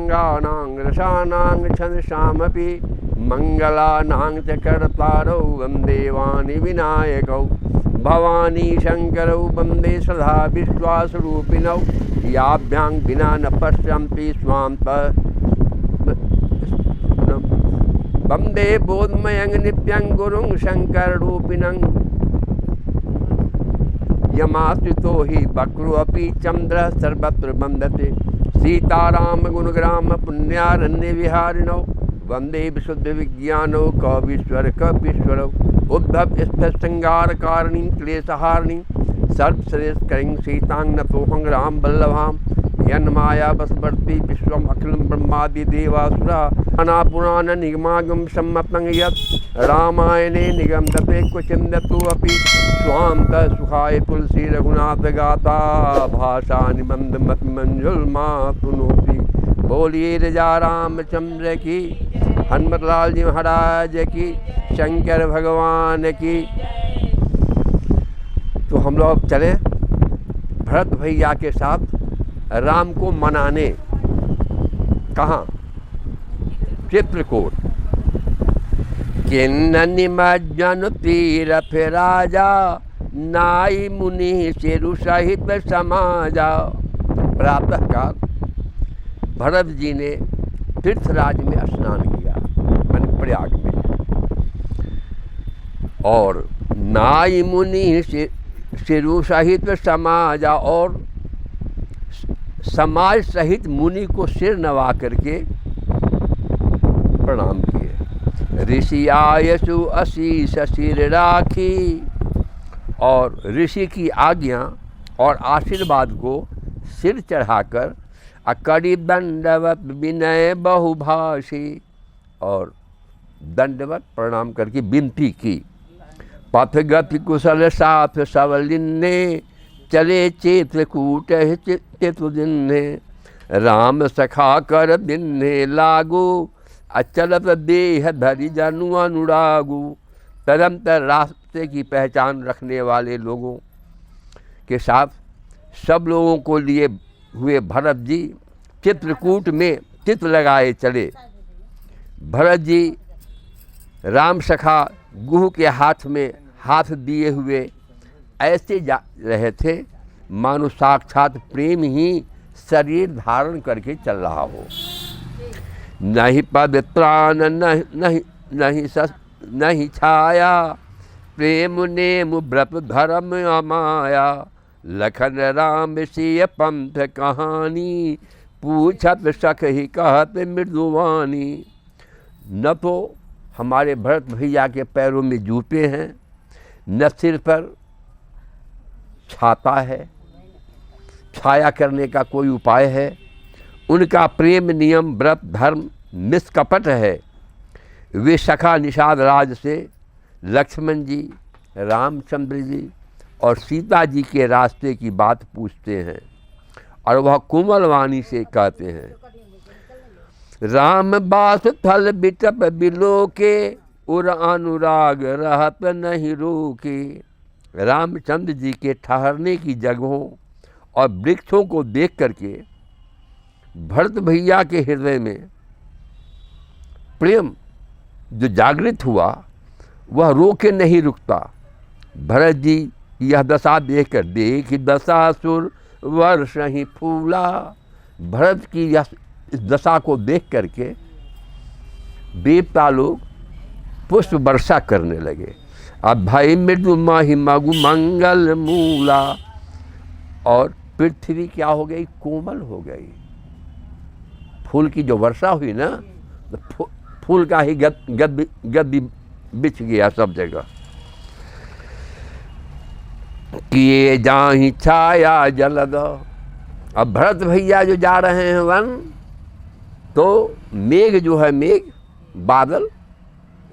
रसानां रसानां छंदसामपि मंगलानां च कर्तारौ वन्दे वाणी विनायकौ भवानी शंकरौ वन्दे सदा विश्वासरूपिणौ याभ्यां विना न पश्यन्ति स्वां वन्दे बोधमयं नित्यं गुरुं शंकररूपिणं यमाश्रितो हि वक्रो अपि चन्द्रः सर्वत्र वन्दते सीताराम गुणग्राम पुण्यारण्य विहारिणौ वन्दे विशुद्ध विज्ञानौ कवीश्वर कपीश्वरौ उद्धव स्थित श्रृंगार कारिणीं क्लेशहारिणीं सर्वश्रेष्ठकरीं सीतां नतोऽहं राम वल्लभां यन्माया वशवर्ती विश्वम् अखिलं ब्रह्मादि देवासुरा अनापुराण निगमागम सम्मतं यत् रामायणे निगमते क्वचिन्दतु अपि स्वान्त सुखाय तुलसी रघुनाथ गाता भाषा निबंध मत मंजुल मातुनोति। बोलिए राजा रामचंद्र की, हनुमत लाल जी महाराज की, शंकर भगवान की। तो हम लोग चले भरत भैया के साथ राम को मनाने। कहाँ? चित्रकूट। किन्न निमज्जन तीरथ राजा नाई मुनि शेरु सहित समाजा। प्रातः काल भरत जी ने तीर्थराज में स्नान किया, प्रयाग में, और नाई मुनि शेरु सहित समाजा, और समाज सहित मुनि को सिर नवा करके प्रणाम किए। ऋषि आयसु अशीष सिर राखी, और ऋषि की आज्ञा और आशीर्वाद को सिर चढ़ाकर अकड़ी दंडवत विनय बहुभाषी, और दंडवत प्रणाम करके विनती की। पथ गति कुशल साथ सवलिन्ने चले चित्रकूट चितुदिन्ने। राम सखा कर दिन्ने लागू अचलत देह धरि जनु अनुरागु। तदंतर रास्ते की पहचान रखने वाले लोगों के साथ सब लोगों को लिए हुए भरत जी चित्रकूट में चित्र लगाए चले। भरत जी राम सखा गुह के हाथ में हाथ दिए हुए ऐसे जा रहे थे मानो साक्षात प्रेम ही शरीर धारण करके चल रहा हो। नहीं पवित्रान नहीं छाया, प्रेम नेम व्रत धर्म अमाया। लखन राम सिय पंथ कहानी, पूछत सख ही कहत मृदुवानी। न तो हमारे भरत भैया के पैरों में जूते हैं, न सिर पर छाता है, छाया करने का कोई उपाय है। उनका प्रेम नियम व्रत धर्म निष्कपट है। वे सखा निषाद राज से लक्ष्मण जी, रामचंद्र जी और सीता जी के रास्ते की बात पूछते हैं, और वह कोमल वाणी से कहते हैं, राम बास थल बिटप बिलोके, उर अनुराग रहत नहीं रोके। रामचंद्र जी के ठहरने की जगहों और वृक्षों को देख करके भरत भैया के हृदय में प्रेम जो जागृत हुआ वह रोके नहीं रुकता। भरत जी यह दशा देखकर, देख दशा सुर वर्ष ही फूला। भरत की यह इस दशा को देख करके देवता लोग पुष्प वर्षा करने लगे। अब भाई मृदु माही मगु मंगल मूला, और पृथ्वी क्या हो गई? कोमल हो गई। फूल की जो वर्षा हुई ना, तो फूल का ही गद्दी बिछ गया सब जगह। किए जाहि छाया जलद। अब भरत भैया जो जा रहे हैं वन, तो मेघ जो है, मेघ बादल,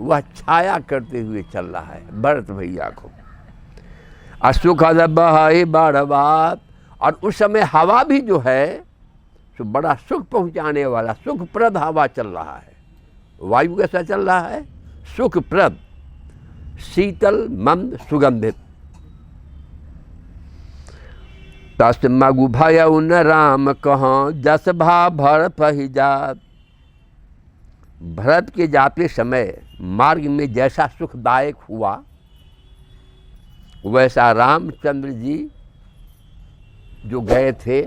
वह छाया करते हुए चल रहा है भरत भैया को। असुखद बहाई बाढ़, और उस समय हवा भी जो है तो बड़ा सुख पहुंचाने वाला सुखप्रद हवा चल रहा है। वायु कैसा चल रहा है? सुखप्रद, शीतल मंद सुगंधित। तस मगु भय न राम कहाँ जस भा भरत ही जात। भरत के जाते समय मार्ग में जैसा सुखदायक हुआ वैसा रामचंद्र जी जो गए थे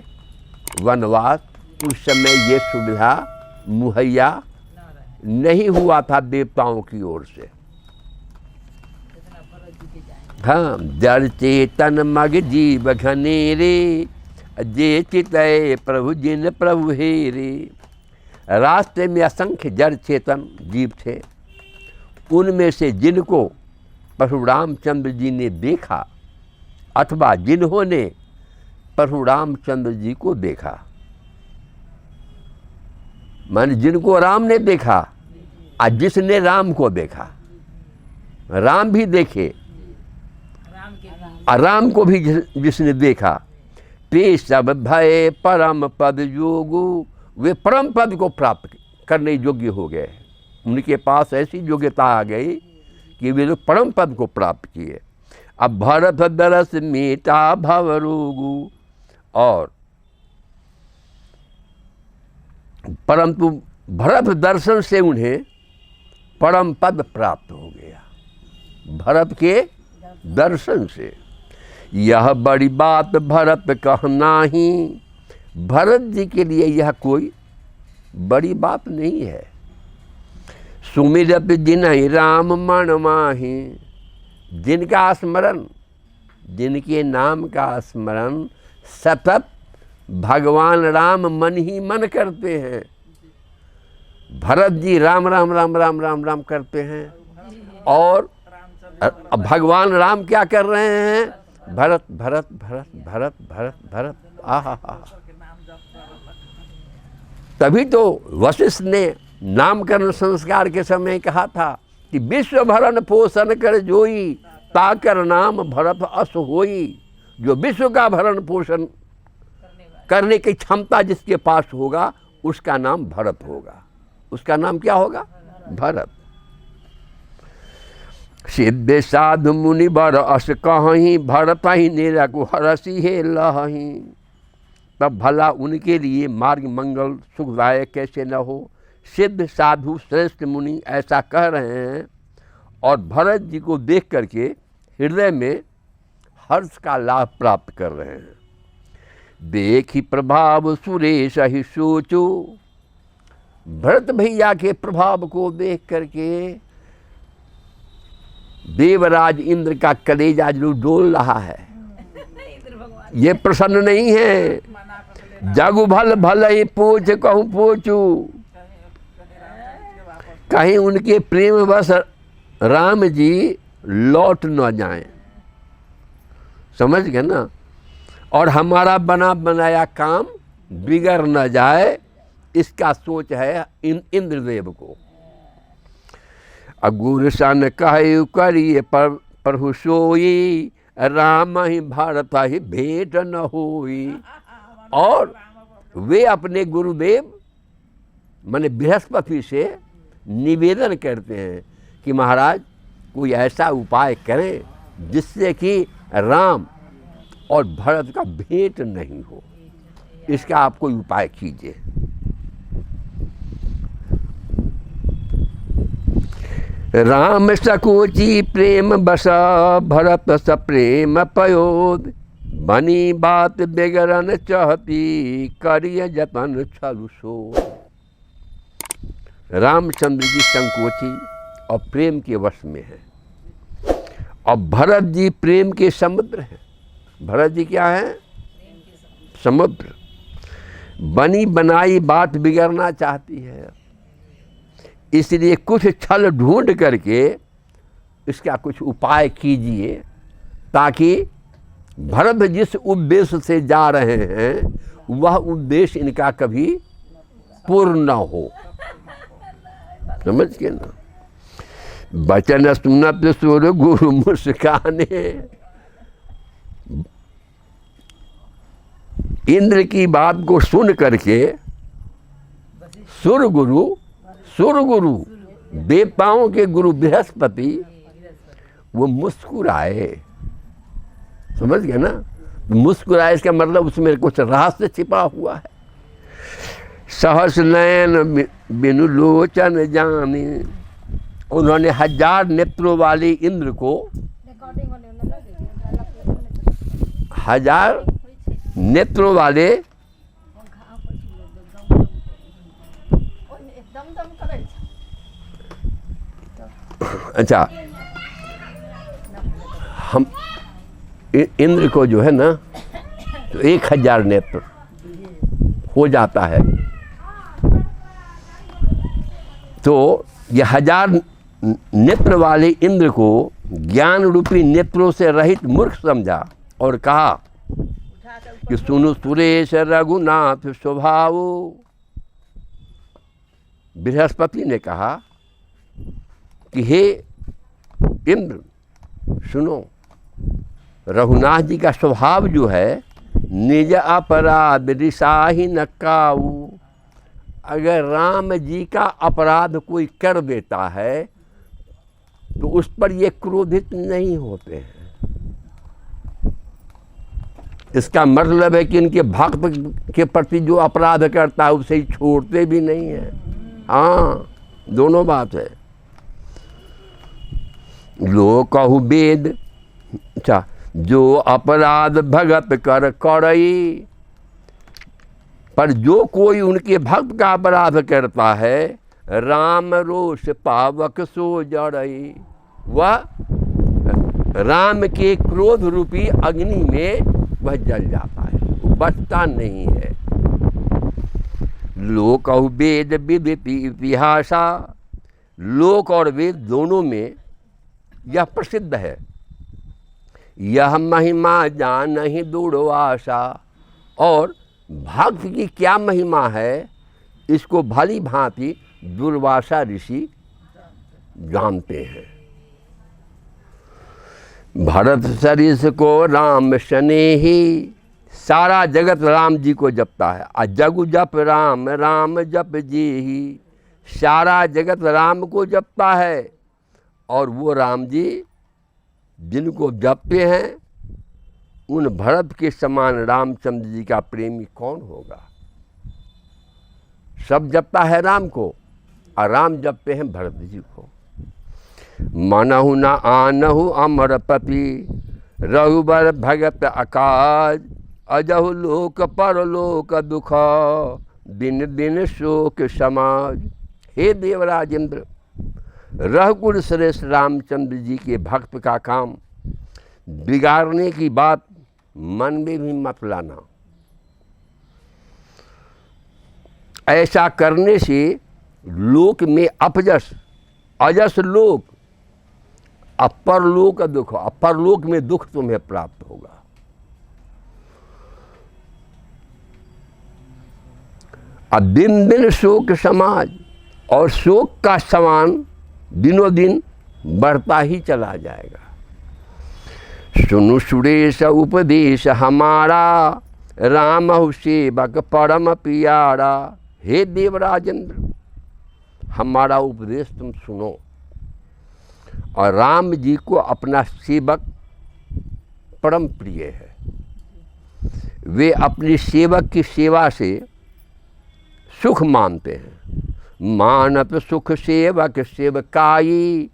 वनवास, उस समय ये सुविधा मुहैया नहीं हुआ था देवताओं की ओर से। हाँ, जड़ चेतन मग जीव घनेरे, जे चितय प्रभु जिन प्रभु हेरे। रास्ते में असंख्य जड़ चेतन जीव थे, उनमें से जिनको प्रभु रामचंद्र जी ने देखा अथवा जिन्होंने प्रभु रामचंद्र जी को देखा, माने जिनको राम ने देखा और जिसने राम को देखा, राम भी देखे और राम को भी जिसने देखा, ते सब भय परम पद योगु, वे परम पद को प्राप्त करने योग्य हो गए। उनके पास ऐसी योग्यता आ गई कि वे लोग परम पद को प्राप्त किए। अब भरत दरस मीटा भवरोगु, और परंतु भरत दर्शन से उन्हें परम पद प्राप्त हो गया। भरत के दर्शन से। यह बड़ी बात भरत कहना ही, भरत जी के लिए यह कोई बड़ी बात नहीं है। सुमिरत जिन्हि राम मन माहि, जिनका स्मरण, जिनके नाम का स्मरण सतत भगवान राम मन ही मन करते हैं। भरत जी राम राम राम राम राम राम करते हैं और भगवान राम क्या कर रहे हैं? भरत भरत भरत भरत भरत भरत। आहा, तभी तो वशिष्ठ ने नामकरण संस्कार के समय कहा था कि विश्व भरण पोषण कर जोई, ताकर नाम भरत अस होई। जो विश्व का भरण पोषण करने की क्षमता जिसके पास होगा उसका नाम भरत होगा। उसका नाम क्या होगा? भरत। सिद्ध साधु मुनि बर अस कहीं, भरत ही निरगु हरसी हे लही। तब भला उनके लिए मार्ग मंगल सुखदायक कैसे न हो। सिद्ध साधु श्रेष्ठ मुनि ऐसा कह रहे हैं और भरत जी को देख करके हृदय में हर्ष का लाभ प्राप्त कर रहे हैं। देखी प्रभाव सुरेश ही सोचो, भरत भैया के प्रभाव को देख करके देवराज इंद्र का कलेजा जो डोल रहा है। ये प्रसन्न नहीं है। जगु भल भल ही पूछ कहूँ पूछू, कहीं उनके प्रेम बस राम जी लौट न जाएं। समझ गए ना? और हमारा बना बनाया काम बिगड़ न जाए, इसका सोच है इंद्रदेव को। अगुर सन कहे करिए प्रभु सोई, राम ही भारत ही भेंट न होई। और वे अपने गुरुदेव माने बृहस्पति से निवेदन करते हैं कि महाराज कोई ऐसा उपाय करें जिससे कि राम और भरत का भेंट नहीं हो। इसका आप कोई उपाय कीजिए। राम सकोची प्रेम बसा, भरत स प्रेम पयोद। बनी बात बेगरन चाहती, करिय जतन छलु सो। रामचंद्र जी संकोची और प्रेम के वश में है, और भरत जी प्रेम के समुद्र हैं। भरत जी क्या है? समुद्र। बनी बनाई बात बिगड़ना चाहती है, इसलिए कुछ छल ढूंढ करके इसका कुछ उपाय कीजिए ताकि भरत जिस उद्देश्य से जा रहे हैं वह उद्देश्य इनका कभी पूर्ण न हो। समझ के ना? बचन सुनत सुर गुरु मुस्काने। इंद्र की बात को सुन करके सुर गुरु देवताओं के गुरु बृहस्पति वो मुस्कुराए। समझ गए ना? मुस्कुराए इसका मतलब उसमें कुछ रहस्य छिपा हुआ है। सहस नयन बिनु लोचन जानी, उन्होंने 1000 नेत्रों वाले इंद्र को, 1000 नेत्रों वाले, अच्छा हम इंद्र को जो है ना तो 1000 नेत्र हो जाता है। तो ये 1000 नेत्र वाले इंद्र को ज्ञान रूपी नेत्रों से रहित मूर्ख समझा और कहा कि सुनो सुरेश रघुनाथ स्वभाव। बृहस्पति ने कहा कि हे इंद्र सुनो, रघुनाथ जी का स्वभाव जो है निज अपराध रिसाही नकाऊ। अगर राम जी का अपराध कोई कर देता है तो उस पर ये क्रोधित नहीं होते हैं। इसका मतलब है कि इनके भक्त के प्रति जो अपराध करता है उसे छोड़ते भी नहीं है। हाँ, दोनों बात है। लो कहु वेद, अच्छा, जो अपराध भगत कर करई, पर जो कोई उनके भक्त का अपराध करता है राम रोष पावक सो जड़ई, वह राम के क्रोध रूपी अग्नि में वह जल जाता है, वो बचता नहीं है। लोक और वेद विद इतिहासा, लोक और वेद दोनों में यह प्रसिद्ध है। यह महिमा जान ही दूढ़वासा, और भक्त की क्या महिमा है इसको भली भांति दुर्वासा ऋषि जानते हैं। भरत सरिस को राम स्नेही, सारा जगत राम जी को जपता है। जगु जप राम राम जप जी ही, सारा जगत राम को जपता है। और वो राम जी जिनको जपते हैं उन भरत के समान रामचंद्र जी का प्रेमी कौन होगा। सब जपता है राम को और राम जपते हैं भरत जी को। मनहु न आनहु अमरपति, रघुबर भगत अकाज, अजहु लोक परलोक दुख, दिन दिन शोक समाज। हे देवराजेंद्र, रघुकुल श्रेष्ठ रामचंद्र जी के भक्त का काम बिगाड़ने की बात मन में भी मत लाना। ऐसा करने से लोक में अपजस, अजस लोक, अपर लोक दुख, अपर लोक में दुख तुम्हें प्राप्त होगा। अब दिन दिन शोक समाज, और शोक का समान दिनों दिन बढ़ता ही चला जाएगा। सुनु सुरेश उपदेश हमारा, राम सेवक परम प्यारा। हे देवराजेंद्र, हमारा उपदेश तुम सुनो और राम जी को अपना सेवक परम प्रिय है। वे अपने सेवक की सेवा से सुख मानते हैं। मानत सुख सेवक सेवकाई,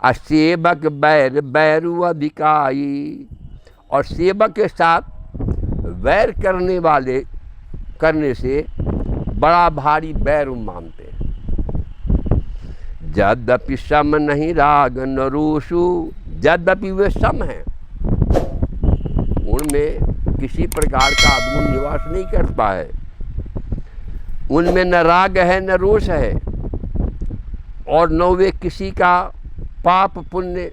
असेवक बैर बैरु अधिकाई। और सेवक के साथ वैर करने से बड़ा भारी बैर मानते हैं। यद्यपि सम नहीं राग न रोषु, यद्यपि वे सम हैं, उनमें किसी प्रकार का गुण निवास नहीं करता है। उनमें न राग है न रोष है, और न वे किसी का पाप पुण्य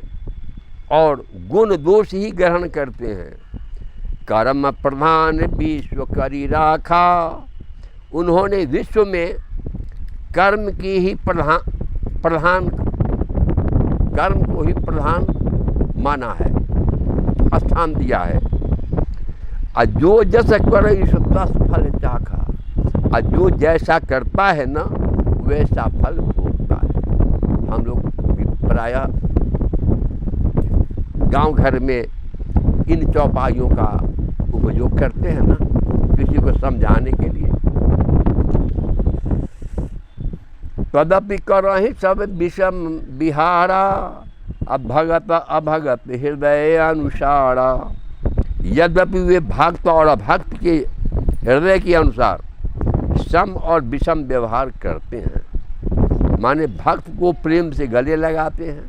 और गुण दोष ही ग्रहण करते हैं। कर्म प्रधान विश्व करी राखा, उन्होंने विश्व में कर्म की ही प्रधान कर्म को ही प्रधान माना है, स्थान दिया है। और जो जस करे तस फल चाखा, और जो जैसा करता है ना वैसा फल भोगता है। हम लोग प्रायः गांव घर में इन चौपाइयों का उपयोग करते हैं ना किसी को समझाने के लिए। तदपि करहि सब विषम विहारा, अभगत अभगत हृदय अनुसारा। यद्यपि वे भक्त और अभक्त के हृदय के अनुसार सम और विषम व्यवहार करते हैं, माने भक्त को प्रेम से गले लगाते हैं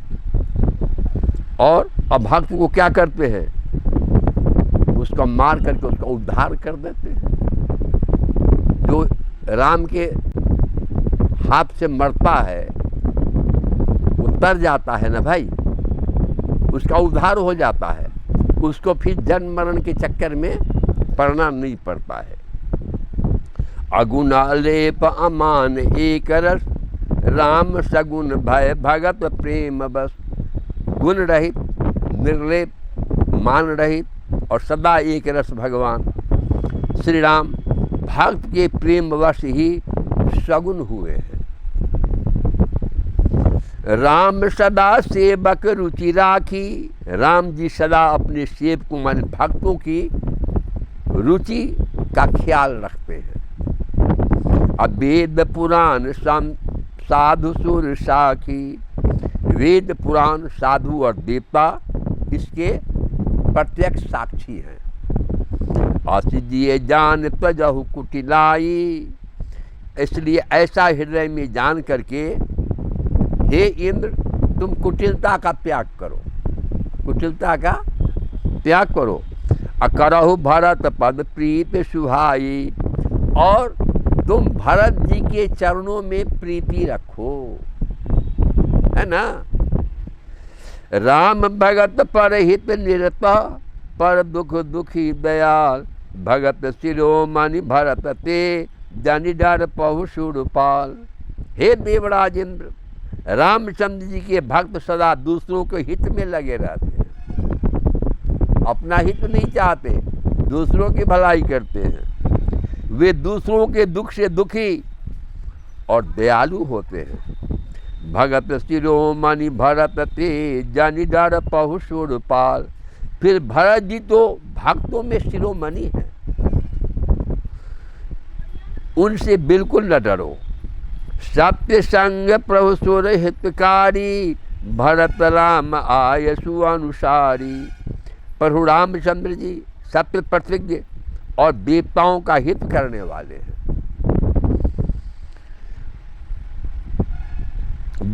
और अभक्त को क्या करते हैं, उसका मार करके उसका उद्धार कर देते हैं। जो राम के हाथ से मरता है वो तर जाता है ना भाई, उसका उद्धार हो जाता है, उसको फिर जन्म मरण के चक्कर में पड़ना नहीं पड़ता है। अगुणालेप अमान एक रस, राम सगुण भय भगत प्रेम बस। गुण रहित, निर्लेप, मान रहित और सदा एक रस भगवान श्री राम भक्त के प्रेम वश ही सगुण हुए हैं। राम सदा सेवक रुचि राखी, राम जी सदा अपने सेवकों मान भक्तों की रुचि का ख्याल रखते हैं। अब वेद पुराण साधु सुर साखी, वेद पुराण साधु और देवता इसके प्रत्यक्ष साक्षी हैं। आसिजिए जान तजहु कुटिलाई, इसलिए ऐसा हृदय में जान करके हे इंद्र तुम कुटिलता का त्याग करो, कुटिलता का त्याग करो। अकरहु भरत पद प्रीत सुहाई, और तुम भरत जी के चरणों में प्रीति रखो, है ना। राम भगत पर हित निरता, पर दुख दुखी दयाल। भगत शिरोमणि भरत ते, जनि डर पहु सुरपाल। हे देवराज इंद्र, रामचंद्र जी के भक्त सदा दूसरों के हित में लगे रहते हैं, अपना हित नहीं चाहते, दूसरों की भलाई करते हैं। वे दूसरों के दुख से दुखी और दयालु होते हैं। भगत शिरोमणि भरत ते, जनि डर पहु सुरपाल। फिर भरत जी तो भक्तों में शिरोमणि हैं, उनसे बिल्कुल न डरो। सत्य संग प्रभु सुर हितकारी, भरत राम आयसु अनुसारी। प्रभु रामचंद्र जी सत्य प्रतिज्ञ और देवताओं का हित करने वाले हैं।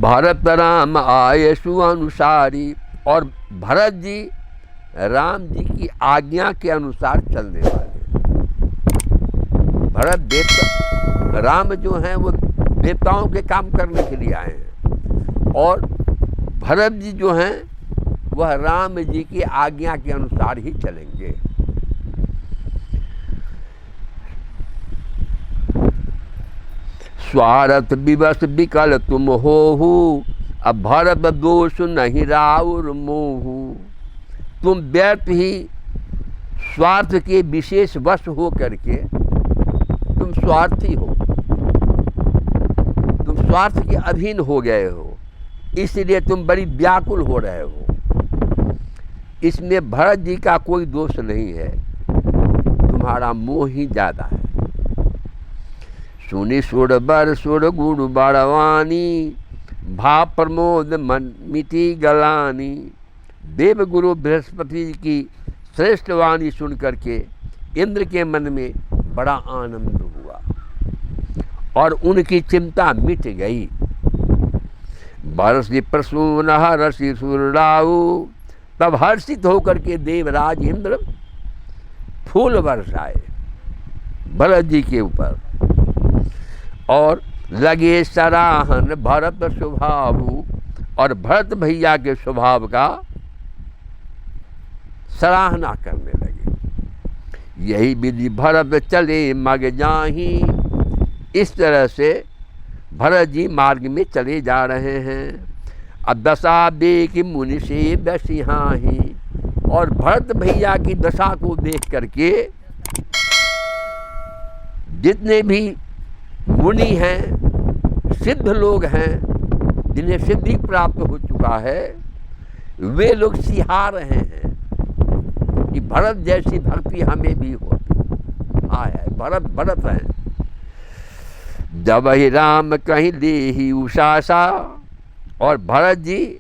भरत राम आयसु अनुसारी, और भरत जी राम जी की आज्ञा के अनुसार चलने वाले हैं। भरत देवता, राम जो हैं वो देवताओं के काम करने के लिए आए हैं, और भरत जी जो हैं वह राम जी की आज्ञा के अनुसार ही चलेंगे। स्वार्थ विवश विकल तुम होहु, अब भरत दोष नहीं राउर मोहु। तुम व्यर्थ ही स्वार्थ के विशेष वश हो करके तुम स्वार्थी हो, तुम स्वार्थ के अधीन हो गए हो, इसलिए तुम बड़ी व्याकुल हो रहे हो। इसमें भरत जी का कोई दोष नहीं है, तुम्हारा मोह ही ज़्यादा है। सुनि सुर बर सुर गुरु बड़वानी, भाव प्रमोद मन मिटी गलानी। देव गुरु बृहस्पति जी की श्रेष्ठ वाणी सुन करके इंद्र के मन में बड़ा आनंद हुआ और उनकी चिंता मिट गई। बरसी प्रसून हर्षि सुरराऊ, तब हर्षित होकर के देवराज इंद्र फूल बरसाए भरत जी के ऊपर और लगे सराहन भरत स्वभाव, और भरत भैया के स्वभाव का सराहना करने लगे। यही विधि भरत चले मग जाही, इस तरह से भरत जी मार्ग में चले जा रहे हैं। अब दशा देख मुनि से दसिहाही, और भरत भैया की दशा को देख करके जितने भी मुनि हैं, सिद्ध लोग हैं, जिन्हें सिद्धि प्राप्त हो चुका है, वे लोग सिहा रहे हैं। कि भरत जैसी भक्ति हमें भी होती। आए भरत भरत हैं। जब ही राम कहीं दे ही उषासा, और भरत जी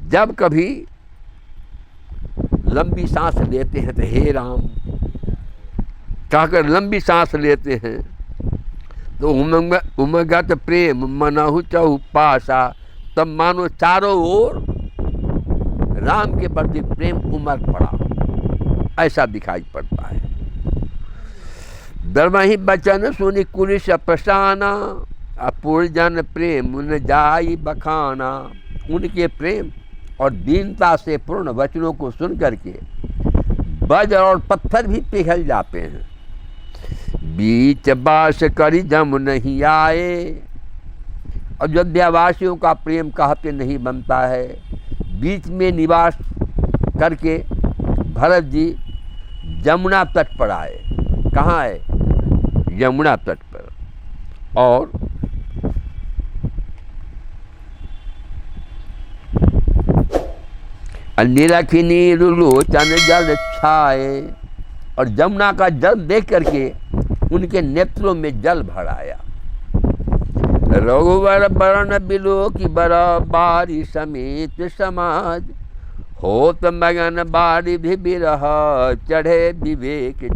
जब कभी लंबी सांस लेते हैं तो हे राम कहकर लंबी सांस लेते हैं, तो उमगत प्रेम मनहु चहु पासा, तब मानो चारों ओर राम के प्रति प्रेम उमड़ पड़ा, ऐसा दिखाई पड़ता है। दरमही बचन सुनि कुलिस प्रसाना, अपूर्जन प्रेम उन जाई बखाना। उनके प्रेम और दीनता से पूर्ण वचनों को सुन करके वज्र और पत्थर भी पिघल जाते हैं। बीच बास करी जम नहीं आए, अयोध्यावासियों का प्रेम कहते नहीं बनता है। बीच में निवास करके भरत जी यमुना तट पर आए। कहाँ है? यमुना तट पर। और निरखी नीर लोचन जल छाए, और यमुना का जल देख करके उनके नेत्रों में जल भर आया। रघुवर बरन बिलो की बरा बारी समेत समाज, होत मगन बारी भी बिरह चढ़े विवेक।